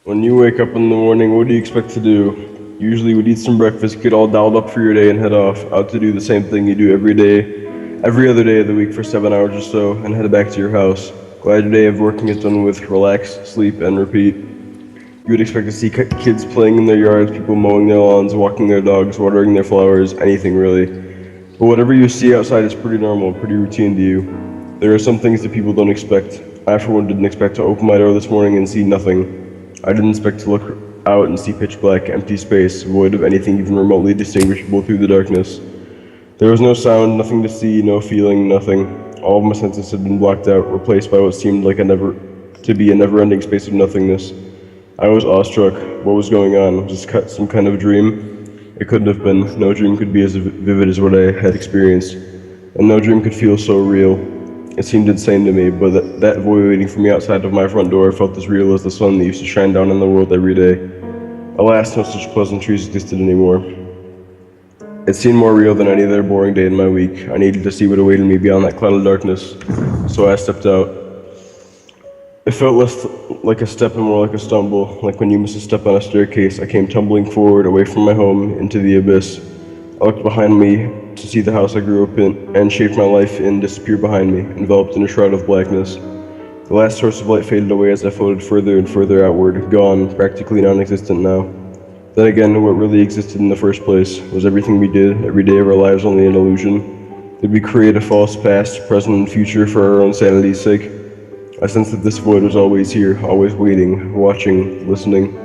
When you wake up in the morning, what do you expect to do? Usually we'd eat some breakfast, get all dialed up for your day, and head off, out to do the same thing you do every day, every other day of the week for 7 hours or so, and head back to your house. Glad your day of working is done with, relax, sleep, and repeat. You would expect to see kids playing in their yards, people mowing their lawns, walking their dogs, watering their flowers, anything really. But whatever you see outside is pretty normal, pretty routine to you. There are some things that people don't expect. I, for one, didn't expect to open my door this morning and see nothing. I didn't expect to look out and see pitch black, empty space, void of anything even remotely distinguishable through the darkness. There was no sound, nothing to see, no feeling, nothing. All of my senses had been blocked out, replaced by what seemed like a never-ending space of nothingness. I was awestruck. What was going on? Just some kind of dream? It couldn't have been. No dream could be as vivid as what I had experienced, and no dream could feel so real. It seemed insane to me, but that void waiting for me outside of my front door felt as real as the sun that used to shine down on the world every day. Alas, no such pleasantries existed anymore. It seemed more real than any other boring day in my week. I needed to see what awaited me beyond that cloud of darkness, so I stepped out. It felt less like a step and more like a stumble, like when you miss a step on a staircase. I came tumbling forward, away from my home, into the abyss. I looked behind me to see the house I grew up in and shaped my life in disappear behind me, enveloped in a shroud of blackness. The last source of light faded away as I floated further and further outward, gone, practically non-existent now. Then again, what really existed in the first place? Was everything we did, every day of our lives, only an illusion? Did we create a false past, present, and future for our own sanity's sake? I sensed that this void was always here, always waiting, watching, listening.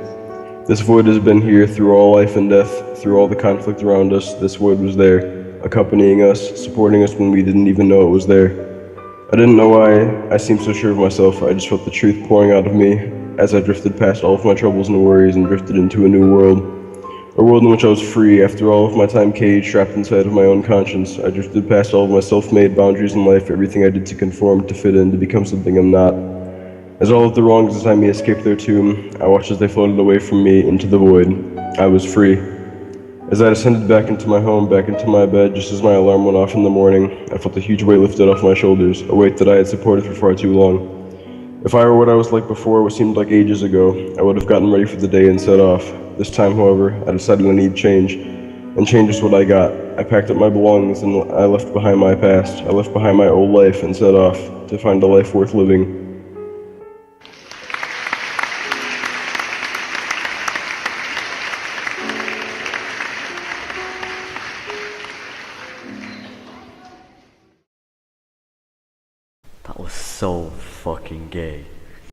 This void has been here through all life and death, through all the conflict around us. This void was there, accompanying us, supporting us when we didn't even know it was there. I didn't know why I seemed so sure of myself. I just felt the truth pouring out of me as I drifted past all of my troubles and worries and drifted into a new world. A world in which I was free after all of my time caged, trapped inside of my own conscience. I drifted past all of my self-made boundaries in life, everything I did to conform, to fit in, to become something I'm not. As all of the wrongs inside me escaped their tomb, I watched as they floated away from me into the void. I was free. As I descended back into my home, back into my bed, just as my alarm went off in the morning, I felt a huge weight lifted off my shoulders, a weight that I had supported for far too long. If I were what I was like before, what seemed like ages ago, I would have gotten ready for the day and set off. This time, however, I decided I need change, and change is what I got. I packed up my belongings and I left behind my past. I left behind my old life and set off to find a life worth living. That was so fucking gay.